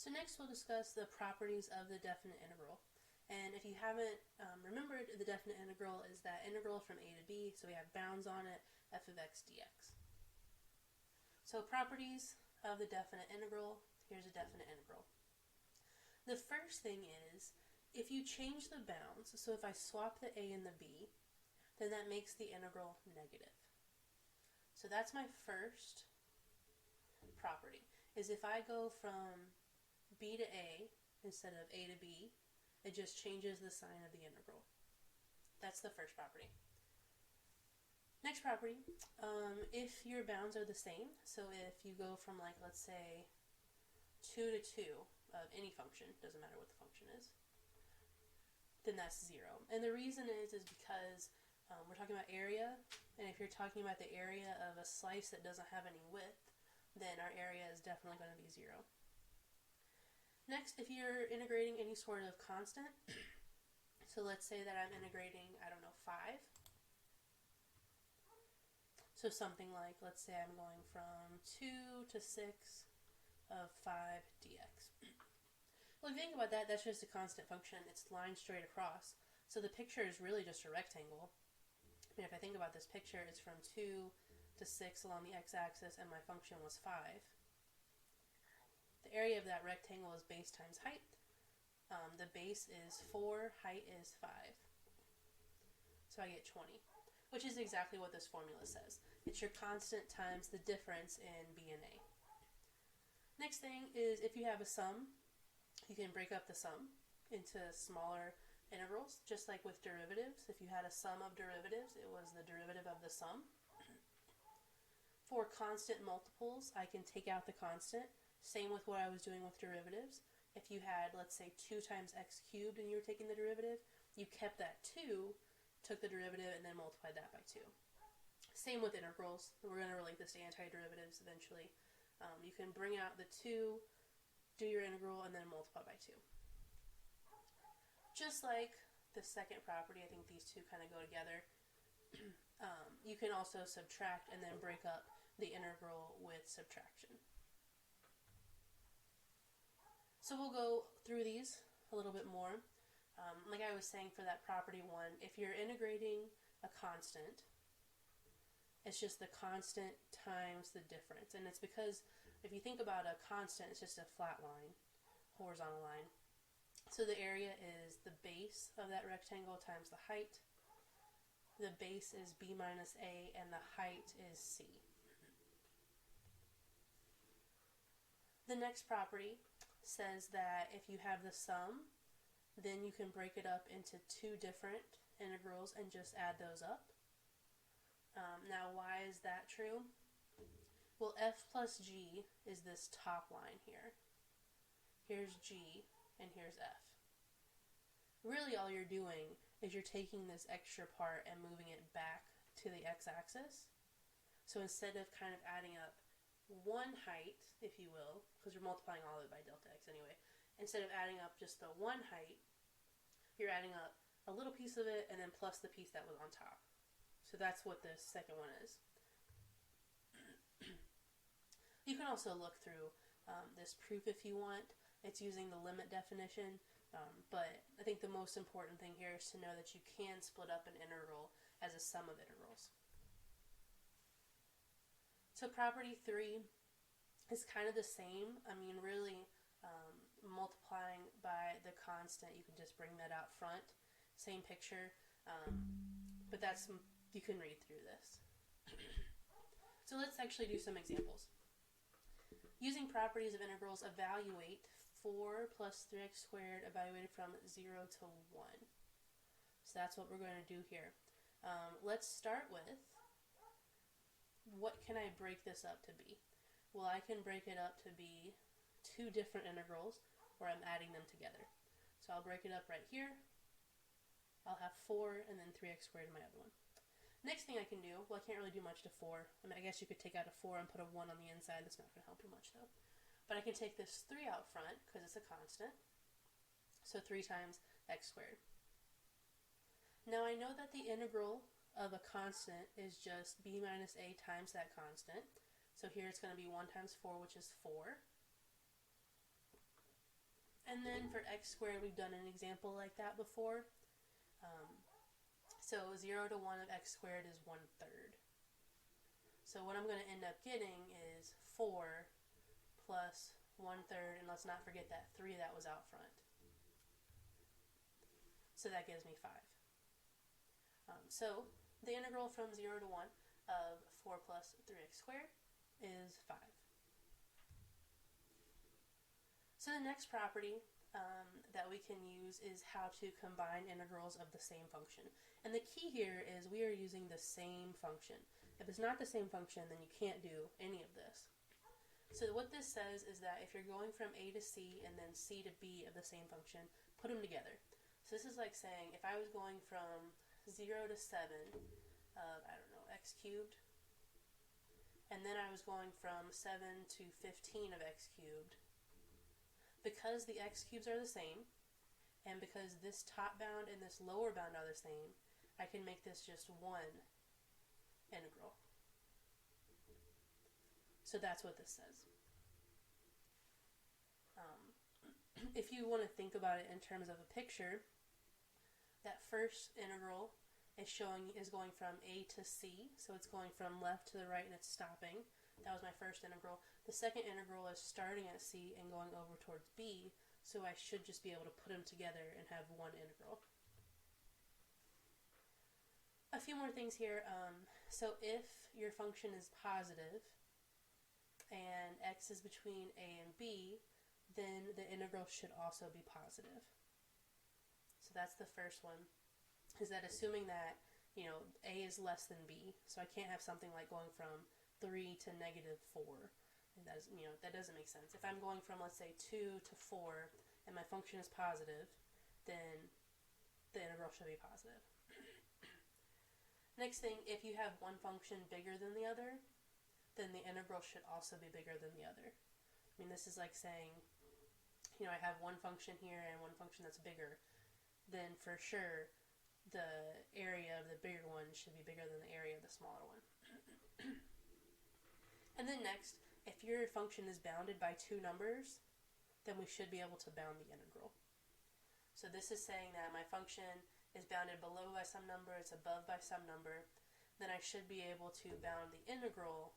So next we'll discuss the properties of the definite integral. And if you haven't remembered, the definite integral is that integral from a to b, so we have bounds on it, f of x dx. So properties of the definite integral, here's a definite integral. The first thing is, if you change the bounds, so if I swap the a and the b, then that makes the integral negative. So that's my first property, is if I go from b to a instead of a to b, it just changes the sign of the integral. That's the first property. Next property, if your bounds are the same, so if you go from, like, let's say 2 to 2 of any function, doesn't matter what the function is, then that's 0. And the reason is because we're talking about area, and if you're talking about the area of a slice that doesn't have any width, then our area is definitely going to be 0. Next, if you're integrating any sort of constant, so let's say that I'm integrating, 5. So something like, let's say I'm going from 2 to 6 of 5 dx. Well, if you think about that, that's just a constant function. It's lined straight across. So the picture is really just a rectangle. I mean, if I think about this picture, it's from 2 to 6 along the x-axis, and my function was 5. The area of that rectangle is base times height. The base is 4, height is 5. So I get 20, which is exactly what this formula says. It's your constant times the difference in b and a. Next thing is, if you have a sum, you can break up the sum into smaller integrals, just like with derivatives. If you had a sum of derivatives, it was the derivative of the sum. For constant multiples, I can take out the constant. Same with what I was doing with derivatives. If you had, let's say, 2 times x cubed and you were taking the derivative, you kept that 2, took the derivative, and then multiplied that by 2. Same with integrals. We're going to relate this to antiderivatives eventually. You can bring out the 2, do your integral, and then multiply by 2. Just like the second property, I think these two kind of go together. You can also subtract and then break up the integral with subtraction. So we'll go through these a little bit more. Like I was saying for that property 1, if you're integrating a constant, it's just the constant times the difference. And it's because if you think about a constant, it's just a flat line, horizontal line. So the area is the base of that rectangle times the height. The base is b minus a, and the height is c. The next property says that if you have the sum, then you can break it up into 2 different integrals and just add those up. Now, why is that true? Well, f plus g is this top line here. Here's g, and here's f. Really, all you're doing is you're taking this extra part and moving it back to the x-axis. So instead of kind of adding up one height, if you will, because you're multiplying all of it by delta x anyway, instead of adding up just the one height, you're adding up a little piece of it and then plus the piece that was on top. So that's what this second one is. You can also look through this proof if you want. It's using the limit definition, but I think the most important thing here is to know that you can split up an integral as a sum of integrals. So property 3 is kind of the same. I mean, really, multiplying by the constant, you can just bring that out front. Same picture, but you can read through this. So let's actually do some examples. Using properties of integrals, evaluate 4 plus 3x squared evaluated from 0 to 1. So that's what we're going to do here. Let's start with, what can I break this up to be? Well, I can break it up to be 2 different integrals where I'm adding them together. So I'll break it up right here. I'll have 4 and then 3x squared in my other one. Next thing I can do, well, I can't really do much to 4. I mean, I guess you could take out a 4 and put a 1 on the inside. That's not going to help you much, though. But I can take this 3 out front because it's a constant. So 3 times x squared. Now I know that the integral of a constant is just b minus a times that constant. So here it's going to be 1 times 4, which is 4. And then for x squared, we've done an example like that before. So 0 to 1 of x squared is 1/3. So what I'm going to end up getting is 4 plus 1/3, and let's not forget that 3 that was out front. So that gives me 5. So the integral from 0 to 1 of 4 plus 3x squared is 5. So the next property that we can use is how to combine integrals of the same function. And the key here is we are using the same function. If it's not the same function, then you can't do any of this. So what this says is that if you're going from a to c and then c to b of the same function, put them together. So this is like saying if I was going from 0 to 7 of, I don't know, x cubed, and then I was going from 7 to 15 of x cubed, because the x cubes are the same, and because this top bound and this lower bound are the same, I can make this just one integral. So that's what this says. If you want to think about it in terms of a picture, that first integral is going from a to c, so it's going from left to the right and it's stopping. That was my first integral. The second integral is starting at c and going over towards b, so I should just be able to put them together and have one integral. A few more things here. So if your function is positive and x is between a and b, then the integral should also be positive. So that's the first one, is that assuming that, a is less than b, so I can't have something like going from 3 to -4. That doesn't make sense. If I'm going from, let's say, 2 to 4 and my function is positive, then the integral should be positive. Next thing, if you have one function bigger than the other, then the integral should also be bigger than the other. This is like saying, I have one function here and one function that's bigger, then for sure the area of the bigger one should be bigger than the area of the smaller one. And then next, if your function is bounded by two numbers, then we should be able to bound the integral. So this is saying that my function is bounded below by some number, it's above by some number, then I should be able to bound the integral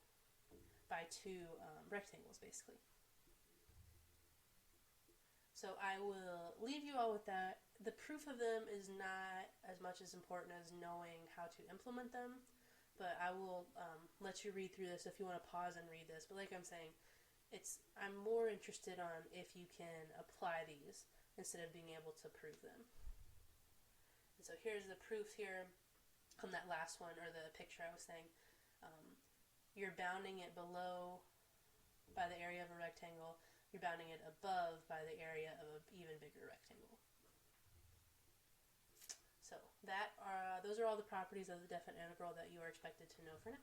by two rectangles, basically. So I will leave you all with that. The proof of them is not as much as important as knowing how to implement them, but I will let you read through this if you want to pause and read this. But like I'm saying, I'm more interested on if you can apply these instead of being able to prove them. And so here's the proof here on that last one, or the picture I was saying. You're bounding it below by the area of a rectangle. You're bounding it above by the area of an even bigger rectangle. So those are all the properties of the definite integral that you are expected to know for now.